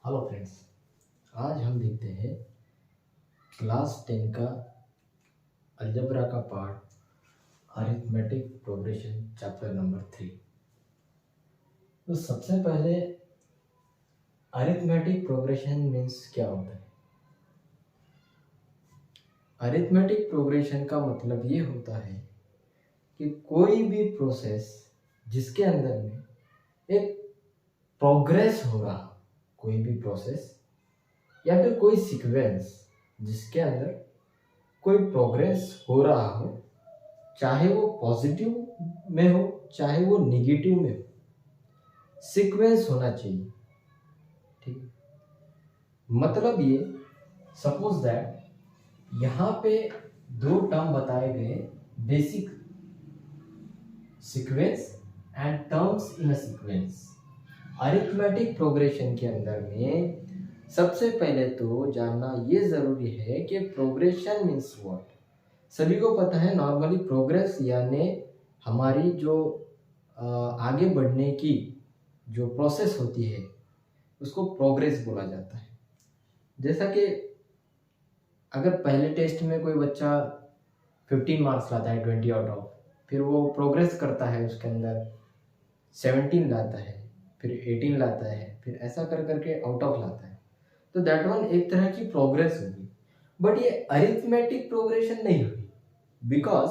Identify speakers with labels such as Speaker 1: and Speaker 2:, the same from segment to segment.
Speaker 1: Hello friends, आज हम देखते हैं क्लास 10 का अलजेब्रा का part arithmetic progression chapter number 3। तो सबसे पहले अरिथमेटिक प्रोग्रेशन मीन्स क्या होता है। अरिथमेटिक प्रोग्रेशन का मतलब ये होता है कि कोई भी प्रोसेस जिसके अंदर में एक प्रोग्रेस हो रहा, कोई भी प्रोसेस या फिर कोई सीक्वेंस जिसके अंदर कोई प्रोग्रेस हो रहा हो, चाहे वो पॉजिटिव में हो चाहे वो निगेटिव में हो, सीक्वेंस होना चाहिए। ठीक, मतलब ये सपोज दैट यहाँ पे दो टर्म बताए गए, basic sequence and terms in a sequence. Arithmetic progression के अंदर में सबसे पहले तो जानना ये जरूरी है कि प्रोग्रेशन मीन्स व्हाट। सभी को पता है नॉर्मली प्रोग्रेस यानी हमारी जो आगे बढ़ने की जो प्रोसेस होती है उसको प्रोग्रेस बोला जाता है। जैसा कि अगर पहले टेस्ट में कोई बच्चा 15 मार्क्स लाता है 20 आउट ऑफ, फिर वो प्रोग्रेस करता है, उसके अंदर 17 लाता है, फिर 18 लाता है, फिर ऐसा कर करके आउट ऑफ लाता है, तो दैट वन एक तरह की प्रोग्रेस होगी। बट ये अरिथमेटिक प्रोग्रेशन नहीं होगी, बिकॉज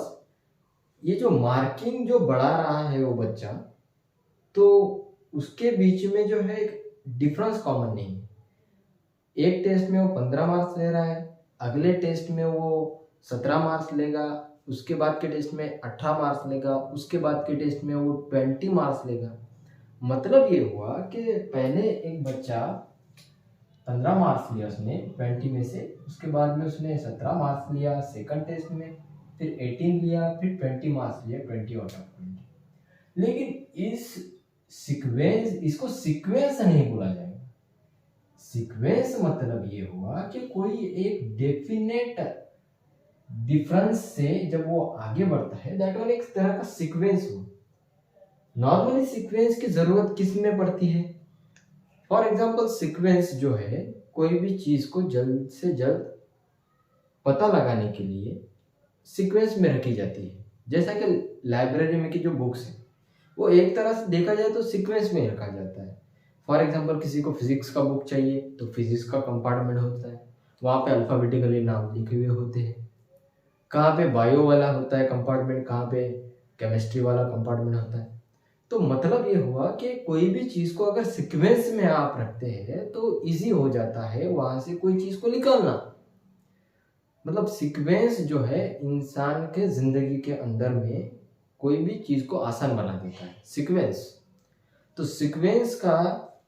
Speaker 1: ये जो मार्किंग जो बढ़ा रहा है वो बच्चा, तो उसके बीच में जो है एक डिफरेंस कॉमन नहीं है। एक टेस्ट में वो 15 मार्क्स ले रहा है, अगले टेस्ट में वो 17 मार्क्स लेगा, उसके बाद के टेस्ट में 18 मार्क्स लेगा, उसके बाद के टेस्ट में वो 20 मार्क्स लेगा। मतलब ये हुआ कि पहले एक बच्चा 15 मार्क्स लिया उसने 20 में से, उसके बाद में उसने 17 मार्क्स लिया सेकंड टेस्ट में, फिर 18 लिया, फिर 20 मार्क्स लिया 20 आउट ऑफ 20। लेकिन इस सीक्वेंस, इसको सीक्वेंस नहीं बोला जाएगा। सीक्वेंस मतलब ये हुआ कि कोई एक डेफिनेट डिफरेंस से जब वो आगे बढ़ता है, दैट वन एक तरह का सीक्वेंस हो। नॉर्मली सीक्वेंस की जरूरत किस में पड़ती है? फॉर एग्जाम्पल सीक्वेंस जो है कोई भी चीज को जल्द से जल्द पता लगाने के लिए सीक्वेंस में रखी जाती है। जैसा कि लाइब्रेरी में की जो बुक्स है वो एक तरह से देखा जाए तो सीक्वेंस में रखा जाता है। फॉर एग्जाम्पल किसी को फिजिक्स का बुक चाहिए तो फिजिक्स का कंपार्टमेंट होता है, वहाँ पे अल्फाबेटिकली नाम लिखे हुए होते हैं। कहाँ पे बायो वाला होता है कंपार्टमेंट, कहाँ पे केमिस्ट्री वाला कंपार्टमेंट होता है। तो मतलब ये हुआ कि कोई भी चीज़ को अगर सीक्वेंस में आप रखते हैं तो इजी हो जाता है वहाँ से कोई चीज़ को निकालना। मतलब सीक्वेंस जो है इंसान के जिंदगी के अंदर में कोई भी चीज़ को आसान बना देता है सीक्वेंस। तो सीक्वेंस का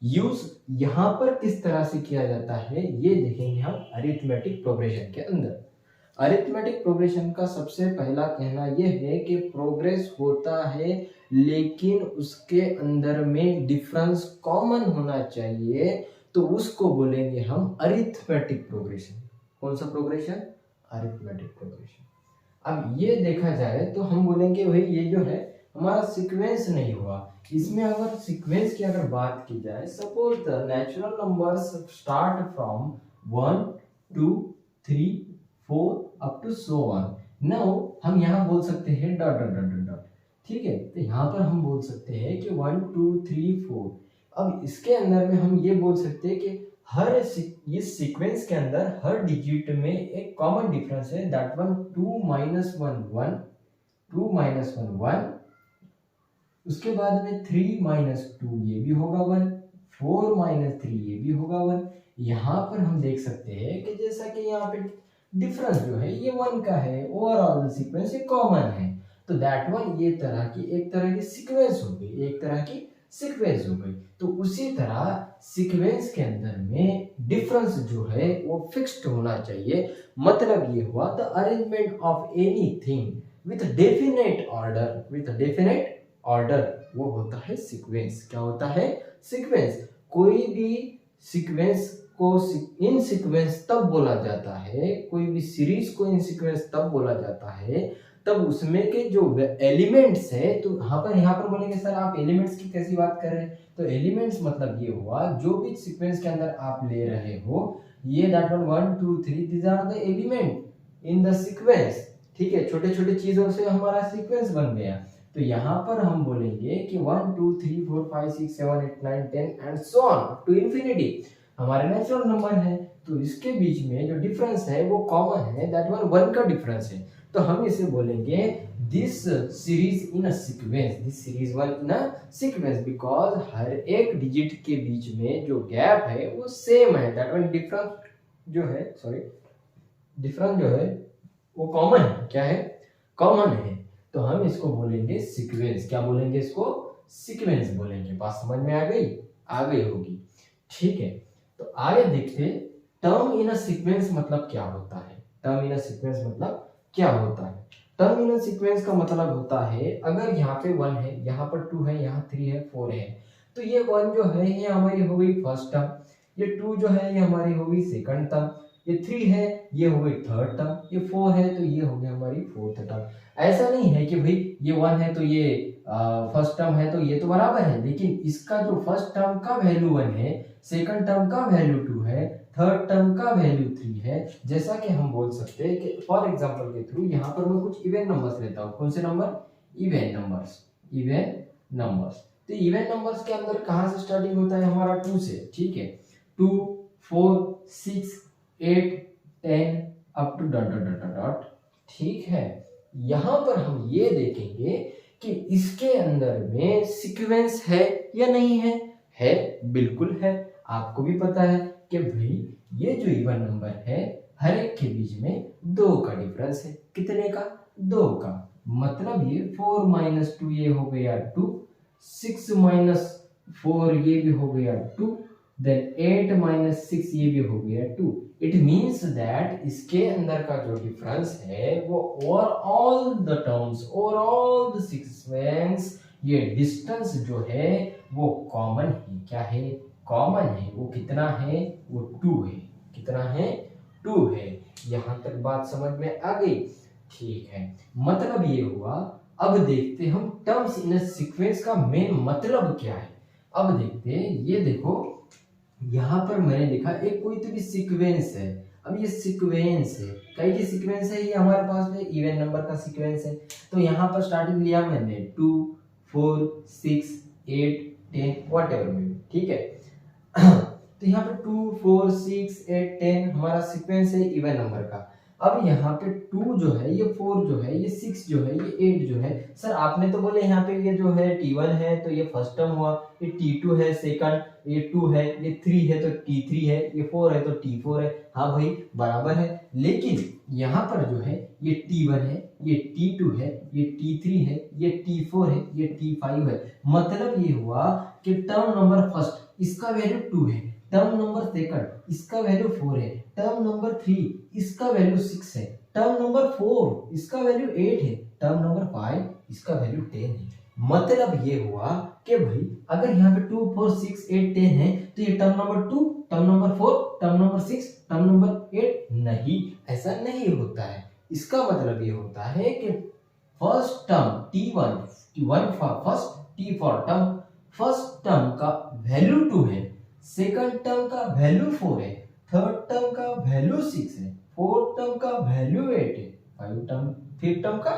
Speaker 1: यूज यहाँ पर किस तरह से किया जाता है ये देखेंगे हम अरिथमेटिक प्रोग्रेशन के अंदर। अरिथमेटिक प्रोग्रेशन का सबसे पहला कहना यह है कि प्रोग्रेस होता है लेकिन उसके अंदर में डिफरेंस कॉमन होना चाहिए, तो उसको बोलेंगे हम अरिथमेटिक प्रोग्रेशन। कौन सा प्रोग्रेशन? Arithmetic progression. अब ये देखा जाए तो हम बोलेंगे भाई ये जो है हमारा सीक्वेंस नहीं हुआ। इसमें अगर सीक्वेंस की अगर बात की जाए, suppose the natural numbers start from 1 2 3 4 up to so on. Now हम यहाँ बोल सकते हैं dot dot dot dot dot. ठीक है, तो यहाँ पर हम बोल सकते हैं कि 1 2 3 4। अब इसके अंदर में हम ये बोल सकते हैं कि हर इस सीक्वेंस के अंदर हर डिजिट में एक कॉमन डिफरेंस है, दैट वन 2 - 1 1 2 - 1 1, उसके बाद में 3 - 2 ये भी होगा 1, 4 - 3 ये भी होगा 1। यहाँ पर हम देख सकते हैं कि जैसा कि यहाँ पे डिफरेंस जो है ये 1 का है, ओवरऑल सीक्वेंस ये कॉमन है, तो दैट वन ये तरह की एक तरह की सीक्वेंस हो गई, एक तरह की सीक्वेंस हो गई। तो उसी तरह सीक्वेंस के अंदर में डिफरेंस जो है वो फिक्स्ड होना चाहिए। मतलब ये हुआ the arrangement of anything with definite order, with definite order, वो होता है सीक्वेंस। क्या होता है? सीक्वेंस। कोई भी सीक्वेंस को इन सीक्वेंस तब बोला जाता है, कोई भी सीरीज को इन सीक्वेंस तब बोला जाता है तब उसमें के जो एलिमेंट्स है, तो यहाँ पर बोलेंगे सर आप एलिमेंट्स की कैसी बात कर रहे हैं, तो एलिमेंट्स मतलब ये हुआ जो भी सीक्वेंस के अंदर आप ले रहे हो, ये that one 1 2 3 these are the element in the sequence. ठीक है, छोटे छोटे चीजों से हमारा सीक्वेंस बन गया। तो यहाँ पर हम बोलेंगे कि 1 2 3 4 5 6 7 8 9 10 and so on to infinity हमारे नेचुरल नंबर है। तो इसके बीच में जो डिफरेंस है वो कॉमन है, दैट वन 1 का डिफरेंस है। तो हम इसे बोलेंगे this series in a sequence, this series one in a sequence, because हर एक डिजिट के बीच में जो गैप है वो सेम है, दैट वन डिफरेंस जो है, सॉरी डिफरेंस जो है वो कॉमन है। क्या है? कॉमन है। तो हम इसको बोलेंगे सीक्वेंस। क्या बोलेंगे इसको? सीक्वेंस बोलेंगे। बात समझ में आ गई? आ गई होगी। ठीक है, तो आगे देखते टर्म इन अ सीक्वेंस मतलब क्या होता है। टर्म इन अ सीक्वेंस मतलब क्या होता है? टर्म इन अ सीक्वेंस का मतलब होता है अगर यहाँ पे 1 है, यहाँ पर 2 है, यहाँ 3 है, 4 है, तो ये 1 जो है ये हमारी हो गई फर्स्ट टर्म, ये 2 जो है ये हमारी हो गई सेकंड टर्म, ये 3 है ये हो गई थर्ड टर्म, ये 4 है तो ये हो गई हमारी फोर्थ टर्म। ऐसा नहीं है कि भाई ये 1 है तो ये फर्स्ट टर्म है तो ये तो बराबर है, लेकिन इसका जो फर्स्ट टर्म का वैल्यू 1 है, सेकंड टर्म का वैल्यू 2 है, थर्ड टर्म का वैल्यू 3 है। जैसा कि हम बोल सकते हैं कि फॉर एग्जांपल के थ्रू यहाँ पर मैं कुछ इवन नंबर्स लेता हूँ। कौन से number? Even numbers. Even numbers, तो इवन नंबर्स के अंदर कहाँ से स्टार्टिंग होता है? हमारा 2 से। ठीक है, 2 4 6 8 10 up to dot dot dot dot. ठीक है, यहाँ पर हम ये देखेंगे कि इसके अंदर में सीक्वेंस है या नहीं है। है, बिल्कुल है। आपको भी पता है कि भाई ये जो इवन नंबर है हर एक के बीच में 2 का डिफरेंस है। कितने का? 2 का। मतलब ये 4 माइनस 2 ये हो गया 2, 6 माइनस 4 ये भी हो गया 2, देन 8 माइनस 6 ये भी हो गया 2। इट मीन्स दैट इसके अंदर का जो डिफरेंस है वो over all the terms, over all the sequence, ये डिस्टेंस जो है वो कॉमन है। क्या है? कॉमन है। वो कितना है? वो 2 है। कितना है? 2 है। यहां तक बात समझ में आ गई? ठीक है, मतलब ये हुआ। अब देखते हम टर्म्स इन सीक्वेंस का मेन मतलब क्या है। अब देखते हैं, ये देखो यहाँ पर मैंने लिखा एक कोई तो भी सीक्वेंस है। अब ये सीक्वेंस है, कई की सीक्वेंस है, ये हमारे पास में इवन नंबर का सीक्वेंस है। तो यहाँ पर स्टार्टिंग लिया मैंने 2 4 6 8 10 वॉट एवर में। ठीक है, तो यहाँ पे 2 4 6 8 10 हमारा सीक्वेंस है इवन नंबर का। अब यहाँ पे 2 जो है, ये 4 जो है, ये 6 जो है, ये 8 जो है। सर आपने तो बोले यहाँ पे ये जो है T1 है तो ये फर्स्ट टर्म हुआ, ये T2 है सेकंड, ये 2 है, ये 3 है तो T3 है, ये 4 है तो T4 है। हाँ भाई बराबर है, लेकिन यहाँ पर जो है ये T1 है, ये T2 है, ये T3 है, ये T4 है, ये T5 है। मतलब ये हुआ कि टर्म नंबर फर्स्ट इसका वैल्यू 2 है, टर्म नंबर सेकंड इसका वैल्यू 4 है, टर्म नंबर 3 इसका वैल्यू 6 है, टर्म नंबर 4 इसका वैल्यू 8 है, टर्म नंबर 5 इसका वैल्यू 10 है। मतलब ये हुआ कि भाई अगर यहाँ पे 2 4 6 8 10 है तो ये term number 2, term number 4, term number 6, term number 8 नहीं, ऐसा नहीं होता है। इसका मतलब ये होता है कि first term T1 for first, T for term, first term का वैल्यू 2 है, सेकंड टर्म का वैल्यू 4 है, थर्ड टर्म का वैल्यू 6 है, फोर्थ टर्म का वैल्यू 8 है, फिफ्थ टर्म का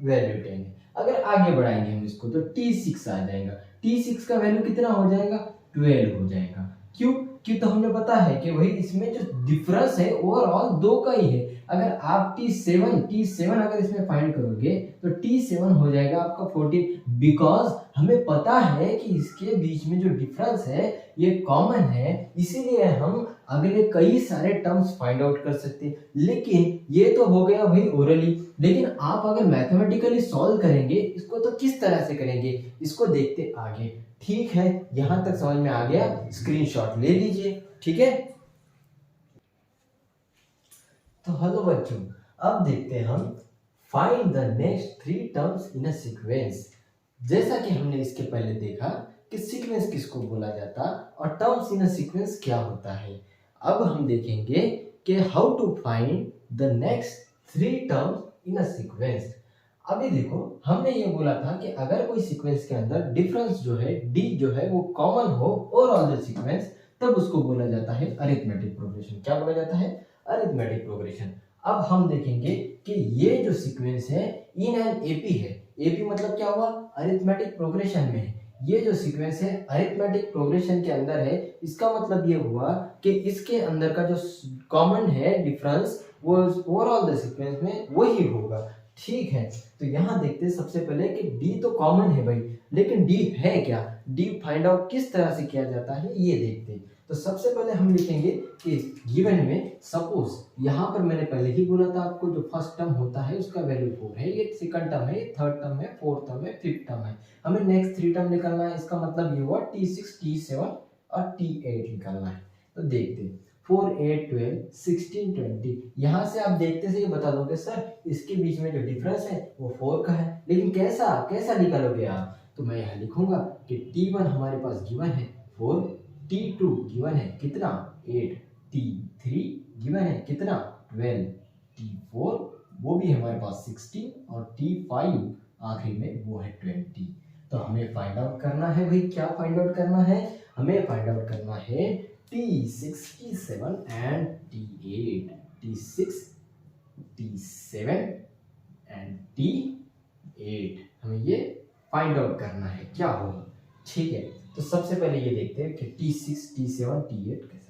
Speaker 1: वैल्यू 10 है। अगर आगे बढ़ाएंगे हम इसको तो T6 आ जाएगा। T6 का वैल्यू कितना हो जाएगा? 12 हो जाएगा। क्यों? क्यों तो हमने पता है कि भाई इसमें जो डिफरेंस है ओवरऑल 2 का ही है। अगर आप T7 अगर इसमें फाइंड करोगे तो T7 हो जाएगा आपका 14, बिकॉज हमें पता है कि इसके बीच में जो डिफरेंस है ये कॉमन है, इसीलिए हम अगले कई सारे टर्म्स फाइंड आउट कर सकते हैं। लेकिन ये तो हो गया भाई ओरली, लेकिन आप अगर मैथमेटिकली सॉल्व करेंगे इसको तो किस तरह से करेंगे इसको देखते आगे। ठीक है, यहां तक समझ में आ गया? स्क्रीनशॉट ले लीजिए। ठीक है, तो हेलो बच्चों, अब देखते हैं हम find the next 3 terms in a sequence. जैसा कि हमने इसके पहले देखा कि सीक्वेंस किसको बोला जाता और टर्म्स इन अ सीक्वेंस क्या होता है। अब हम देखेंगे कि how to find the next 3 terms in a sequence. अभी देखो हमने ये बोला था कि अगर कोई सीक्वेंस के अंदर डिफरेंस जो है डी जो है वो कॉमन हो ओवरऑल द सीक्वेंस, तब उसको बोला जाता है अरिथमेटिक प्रोग्रेशन। क्या बोला जाता है? Arithmetic progression. अब हम देखेंगे कि ये जो सीक्वेंस है इन एन एपी है। एपी मतलब क्या हुआ? अरिथमेटिक प्रोग्रेशन में है। ये जो सीक्वेंस है अरिथमेटिक प्रोग्रेशन के अंदर है, इसका मतलब ये हुआ कि इसके अंदर का जो कॉमन है डिफरेंस वो ओवरऑल द सीक्वेंस में वही होगा। ठीक है, तो यहाँ देखते हैं सबसे पहले कि डी तो कॉमन है भाई, लेकिन डी है क्या? डी फाइंड आउट किस तरह से किया जाता है ये देखते हैं। तो सबसे पहले हम लिखेंगे कि गिवन में सपोज, यहाँ पर मैंने पहले ही बोला था आपको जो फर्स्ट टर्म होता है उसका वैल्यू 4 है, ये सेकंड टर्म है, ये थर्ड टर्म है, फोर्थ टर्म है, फिफ्थ टर्म है। हमें नेक्स्ट 3 टर्म निकालना है, इसका मतलब ये हुआ T6, T7 और T8 निकालना है। तो देखते हैं 4, 8, 12, 16, 20। यहाँ से आप देखते से ये बता दोगे सर इसके बीच में जो डिफरेंस है वो 4 का है, लेकिन कैसा निकालोगे आप? तो मैं यहाँ लिखूंगा कि T1 हमारे पास गिवन है 4, T2 गिवन है कितना 8, T3 गिवन है कितना 12, T4 वो भी हमारे पास 16 और T5 आखिरी में वो है 20। तो हमें फाइंड आउट करना है भाई, क्या फाइंड आउट करना है? हमें फाइंड आउट करना है T6, T7 and T8, T6, T7 and T8 हमें ये फाइंड आउट करना है क्या होगा। ठीक है, तो सबसे पहले ये देखते हैं कि T6, T7, T8 कैसे।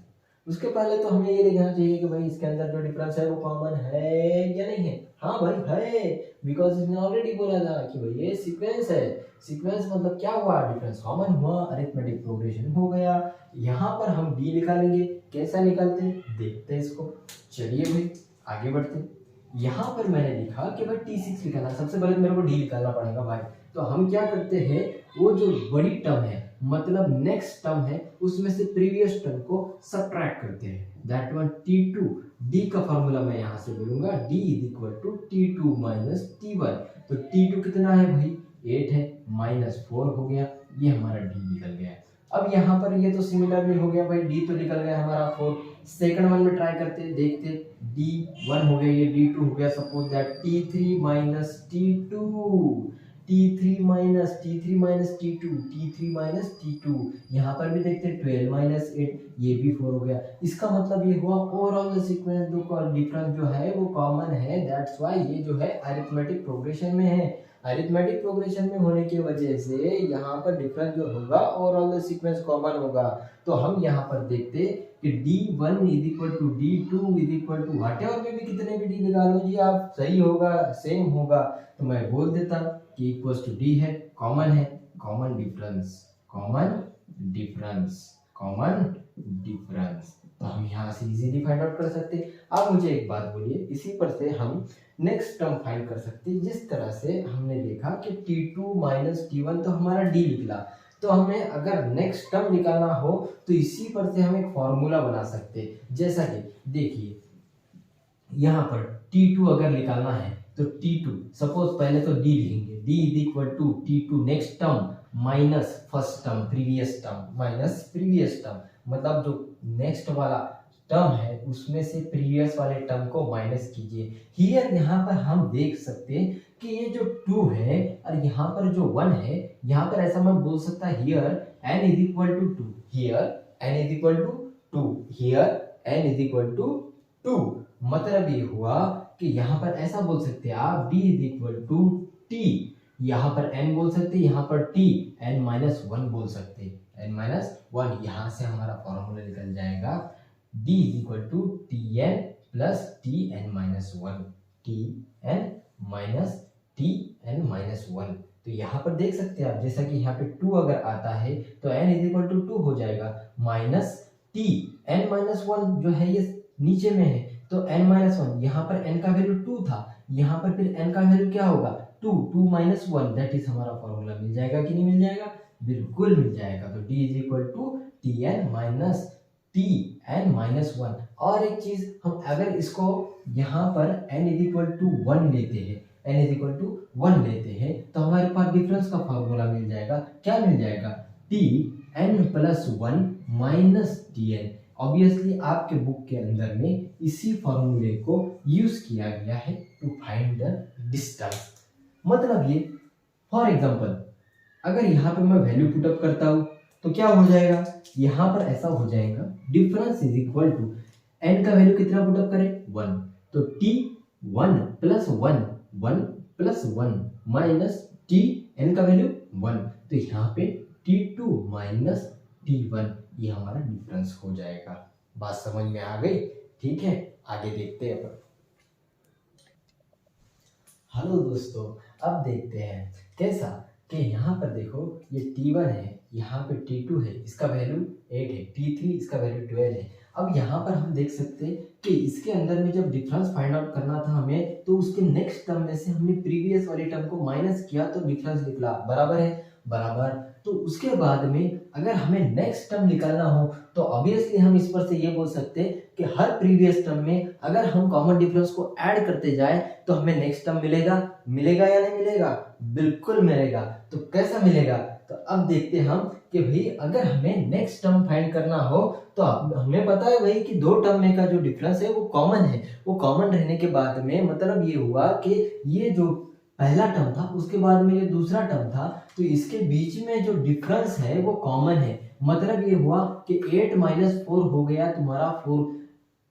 Speaker 1: उसके पहले तो हमें ये देखना चाहिए कि भाई इसके अंदर जो डिफरेंस है वो कॉमन है या नहीं है। हाँ भाई है, बिकॉज इसने ऑलरेडी बोला था कि भाई ये सीक्वेंस है। सीक्वेंस मतलब क्या हुआ? डिफरेंस कॉमन हुआ, अरिथमेटिक प्रोग्रेशन हो गया। यहाँ पर हम डी निकालेंगे, कैसा निकालते हैं देखते हैं इसको। चलिए भाई आगे बढ़ते हैं। यहाँ पर मैंने लिखा कि भाई T6 निकालना, सबसे पहले मेरे को डी निकालना पड़ेगा भाई। तो हम क्या करते हैं, वो जो बड़ी टर्म है मतलब नेक्स्ट टर्म है उसमें से प्रीवियस टर्म को सब्ट्रैक्ट करते हैं, दैट वन T2। डी का फॉर्मूला मैं यहाँ से बोलूंगा D equal to T2 minus T1। तो T2 कितना है भाई 8 है, माइनस 4 हो गया, ये हमारा D निकल गया है। अब यहाँ पर ये तो सिमिलरली हो गया भाई, D तो निकल गया हमारा 4। सेकंड वन में ट्राई करते हैं, देखते D1 हो गया, ये D2 हो गया। Suppose that T3 minus T2, T3 minus T2, T3 minus T2। यहाँ पर भी देखते हैं 12 माइनस 8, ये भी 4 हो गया। इसका मतलब ये हुआ ओवरऑल द सीक्वेंस जो डिफरेंस जो है वो कॉमन है, दैट्स व्हाई ये जो है अरिथमेटिक प्रोग्रेशन में है। अरिथमेटिक प्रोग्रेशन में होने की वजह से यहाँ पर डिफरेंस जो होगा ओवरऑल द सीक्वेंस कॉमन होगा। तो हम यहाँ पर देखते कि D1 is equal to D2 is equal to whatever में भी कितने भी D निकालो जी आप, सही होगा, सेम होगा। तो मैं बोल देता कि इक्वल्स टू D है, कॉमन है, common difference, common difference, common difference. तो हम यहाँ से इजीली फाइंड आउट कर सकते हैं। अब मुझे एक बात बोलिए, इसी पर से हम नेक्स्ट टर्म फाइंड कर सकते हैं। जिस तरह से हमने देखा कि T2 माइनस T1 तो हमारा D निकला, तो हमें अगर नेक्स्ट टर्म निकालना हो तो इसी पर से हम एक फॉर्मूला बना सकते हैं। जैसा कि देखिए यहाँ पर T2 अगर निकालना है तो T2 सपोज पहले तो D लिखेंगे, D is equal to T2 next term minus first term previous term, minus previous term मतलब जो नेक्स्ट वाला टर्म है उसमें से प्रीवियस वाले टर्म को माइनस कीजिए। हियर यहाँ पर हम देख सकते हैं कि ये जो 2 है और यहाँ पर जो 1 है, यहाँ पर ऐसा मैं बोल सकता here n is equal to 2, here n is equal to 2, here n is equal to 2। मतलब ये हुआ कि यहाँ पर ऐसा बोल सकते हैं आप D is equal to T, यहाँ पर n बोल सकते हैं, यहाँ पर T n माइनस 1 बोल सकते हैं, n माइनस 1। यहाँ से हमारा फॉर्मूला निकल जाएगा D is equal to Tn plus Tn minus 1, Tn minus Tn minus 1। तो यहाँ पर देख सकते हैं आप, जैसा कि यहाँ पे 2 अगर आता है तो n इज इक्वल टू 2 हो जाएगा, माइनस T n माइनस 1 जो है ये नीचे में है तो n माइनस 1, यहाँ पर n का वैल्यू 2 था, यहाँ पर फिर n का वैल्यू क्या होगा 2 माइनस 1, दैट इज हमारा फॉर्मूला मिल जाएगा कि नहीं मिल जाएगा? बिल्कुल मिल जाएगा। तो D is equal to Tn minus Tn minus 1। और एक चीज, हम अगर इसको यहाँ पर n इज इक्वल टू 1 लेते हैं, n इज इक्वल टू 1 लेते हैं तो हमारे पास डिफरेंस का फॉर्मूला मिल जाएगा। क्या मिल जाएगा? Tn plus 1 minus Tn। Obviously आपके बुक के अंदर में इसी फॉर्मूले को यूज किया गया है टू फाइंड द डिस्टेंस। मतलब ये फॉर एग्जांपल अगर यहाँ पे मैं वैल्यू पुटअप करता हूँ तो क्या हो जाएगा, यहाँ पर ऐसा हो जाएगा difference is equal to n का वैल्यू कितना पुटअप करें 1, तो T 1 plus 1 1 plus 1 minus T n का वैल्यू 1, तो यहाँ पे T2 माइनस T1 ये हमारा डिफरेंस हो जाएगा। बात समझ में आ गई? ठीक है, आगे देखते हैं अपन। हेलो दोस्तों, अब देखते हैं कैसा कि यहाँ पर देखो ये T1 है, यहाँ पे T2 है, इसका वैल्यू 8 है, T3 इसका वैल्यू 12 है। अब यहाँ पर हम देख सकते हैं कि इसके अंदर में जब डिफरेंस फाइंड आउट करना था हमें, तो उसके नेक्स्ट टर्म में से हमने प्रीवियस वाली टर्म को माइनस किया तो डिफरेंस निकला, बराबर है, बराबर। तो उसके बाद में अगर हमें नेक्स्ट टर्म निकालना हो तो ऑब्वियसली हम इस पर से ये बोल सकते हैं कि हर प्रीवियस टर्म में अगर हम कॉमन डिफरेंस को ऐड करते जाए तो हमें नेक्स्ट टर्म मिलेगा, मिलेगा या नहीं मिलेगा? बिल्कुल मिलेगा। तो कैसा मिलेगा? तो अब देखते हैं हम कि भाई अगर हमें नेक्स्ट टर्म फाइंड करना हो तो हमें पता है भाई कि दो टर्म में का जो डिफरेंस है वो कॉमन है। वो कॉमन रहने के बाद में मतलब ये हुआ कि ये जो पहला टर्म था उसके बाद में ये दूसरा टर्म था, तो इसके बीच में जो डिफरेंस है वो कॉमन है। मतलब ये हुआ कि 8 माइनस 4 हो गया तुम्हारा 4,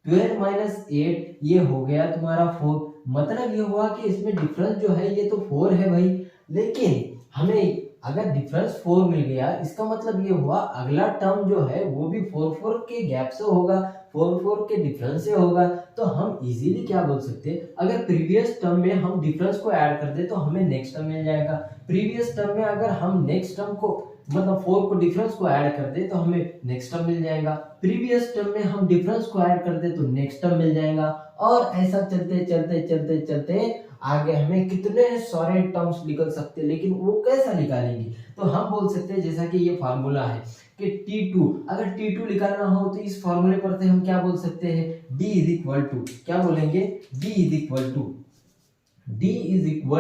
Speaker 1: 12 माइनस 8 ये हो गया तुम्हारा 4। मतलब ये हुआ कि इसमें डिफरेंस जो है ये तो 4 है भाई, लेकिन हमें अगर डिफरेंस 4 मिल गया इसका मतलब ये हुआ अगला टर्म जो है वो भी 4 के गैप से होगा, 4 के डिफरेंस से होगा। तो हम इजीली क्या बोल सकते हैं, अगर प्रीवियस टर्म में हम डिफरेंस को ऐड कर दे तो हमें नेक्स्ट टर्म मिल जाएगा। प्रीवियस टर्म में अगर हम नेक्स्ट टर्म को मतलब 4 को डिफरेंस को ऐड कर दे तो हमें नेक्स्ट टर्म मिल जाएगा। प्रीवियस टर्म में हम डिफरेंस को ऐड कर दे तो नेक्स्ट टर्म मिल जाएगा, और ऐसा चलते चलते चलते चलते आगे हमें कितने सारे टर्म्स निकल सकते हैं। लेकिन वो कैसा निकालेंगे, तो हम बोल सकते हैं जैसा कि ये फार्मूला है कि T2, अगर T2 निकालना हो तो इस फार्मूले पर से हम क्या बोल सकते हैं, D इज इक्वल टू, क्या बोलेंगे, D is equal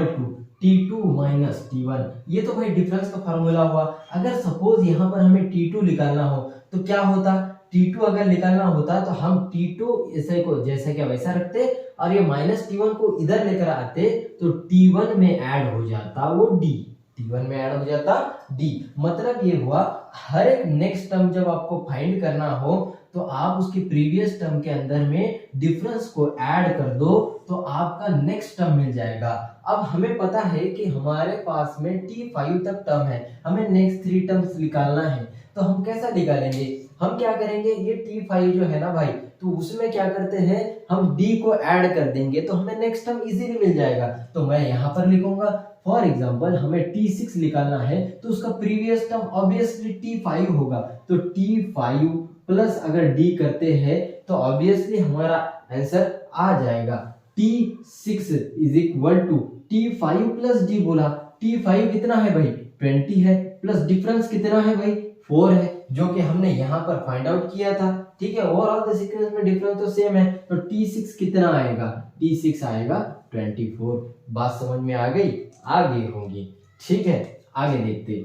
Speaker 1: to T2 minus T1। ये तो भाई डिफरेंस का फार्मूला हुआ। अगर सपोज यहाँ पर हमें T2 निकालना हो तो क्या होता, T2 अगर निकालना होता तो हम T2 ऐसे को जैसे क्या वैसा रखते और ये माइनस T1 को इधर लेकर आते तो T1 में ऐड हो जाता वो D, T1 में ऐड हो जाता D। मतलब ये हुआ हर एक नेक्स्ट टर्म जब आपको फाइंड करना हो तो आप उसकी प्रीवियस टर्म के अंदर में डिफरेंस को ऐड कर दो तो आपका नेक्स्ट टर्म मिल जाएगा। अब हमें पता है कि हमारे पास में T5 तक टर्म है, हमें नेक्स्ट 3 टर्म्स निकालना है, तो हम कैसा निकालेंगे, हम क्या करेंगे, ये T5 जो है ना भाई, तो उसमें क्या करते हैं हम D को ऐड कर देंगे तो हमें नेक्स्ट टर्म इजीली मिल जाएगा। तो मैं यहाँ पर लिखूंगा फॉर एग्जांपल हमें T6 निकालना है तो उसका प्रीवियस टर्म ऑब्वियसली T5 होगा, तो T5 प्लस अगर D करते हैं तो ऑब्वियसली हमारा आंसर आ जाएगा T6 is equal to T5 plus D बोला, T5 कितना है भाई 20 है, प्लस डिफरेंस कितना है भाई 4 है, जो कि हमने यहाँ पर फाइंड आउट किया था। ठीक है, ओवरऑल द सीक्वेंस में डिफरेंस तो सेम है, तो T6 कितना आएगा, T6 आएगा 24। बात समझ में आ गई, आगे होंगी। ठीक है, आगे देखते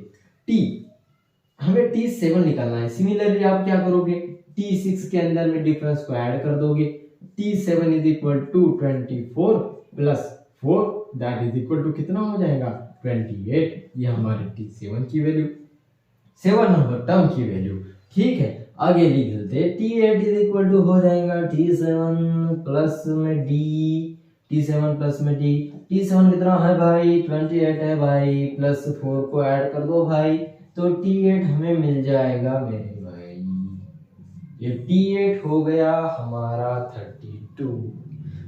Speaker 1: हमें T7 निकालना है। सिमिलरली आप क्या करोगे, T6 के अंदर में डिफरेंस को ऐड कर दोगे, T7 is equal to 24 plus 4 that is equal to कितना हो जाएगा 28। ये हमारे T7 की वैल्यू, 7 नंबर टर्म की वैल्यू। ठीक है, आगे लिख लेते हैं T8 इज इक्वल टू हो जाएगा T7 प्लस में D, T7 प्लस में D, T7 कितना है भाई 28 है भाई, प्लस 4 को ऐड कर दो भाई तो T8 हमें मिल जाएगा मेरे भाई, ये T8 हो गया हमारा 32।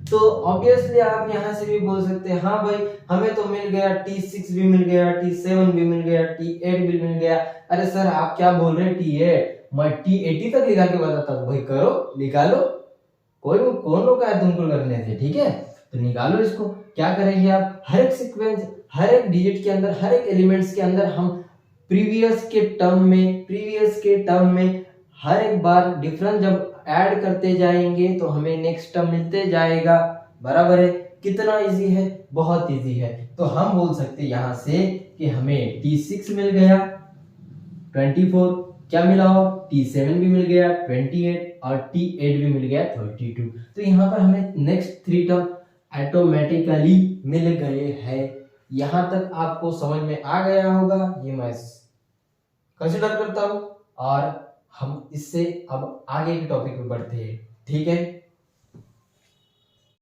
Speaker 1: तो ऑब्वियसली आप यहाँ से भी बोल सकते हैं हाँ भाई हमें तो मिल गया T6 भी मिल गया, T7 भी मिल गया, T8 भी मिल गया। अरे सर आप क्या बोल रहे हैं T8, मैं T80 तक निकाल के बताता हूँ भाई, करो निकालो, कौन रोका है तुमको करने से। ठीक है, तो निकालो इसको। क्या करेंगे आप, हर एक सीक्वेंस, हर एक डिजिट के अंदर, हर एक एलिमेंट्स के अंदर हम प्रीवियस के टर्म में हर एक बार डिफरेंस जब ऐड करते जाएंगे तो हमें नेक्स्ट टर्म मिलते जाएगा, बराबर है। कितना इजी है, बहुत इजी है। तो हम बोल सकते हैं यहाँ से कि हमें T6 मिल गया 24, क्या मिला हो T7 भी मिल गया 28 और T8 भी मिल गया 32। तो यहाँ पर हमें नेक्स्ट 3 टर्म ऑटोमेटिकली मिल गए हैं। यहां तक आपको समझ में आ गया होगा ये मैं कंसिडर करता हूं, और हम इससे अब आगे के टॉपिक पे बढ़ते हैं। ठीक है।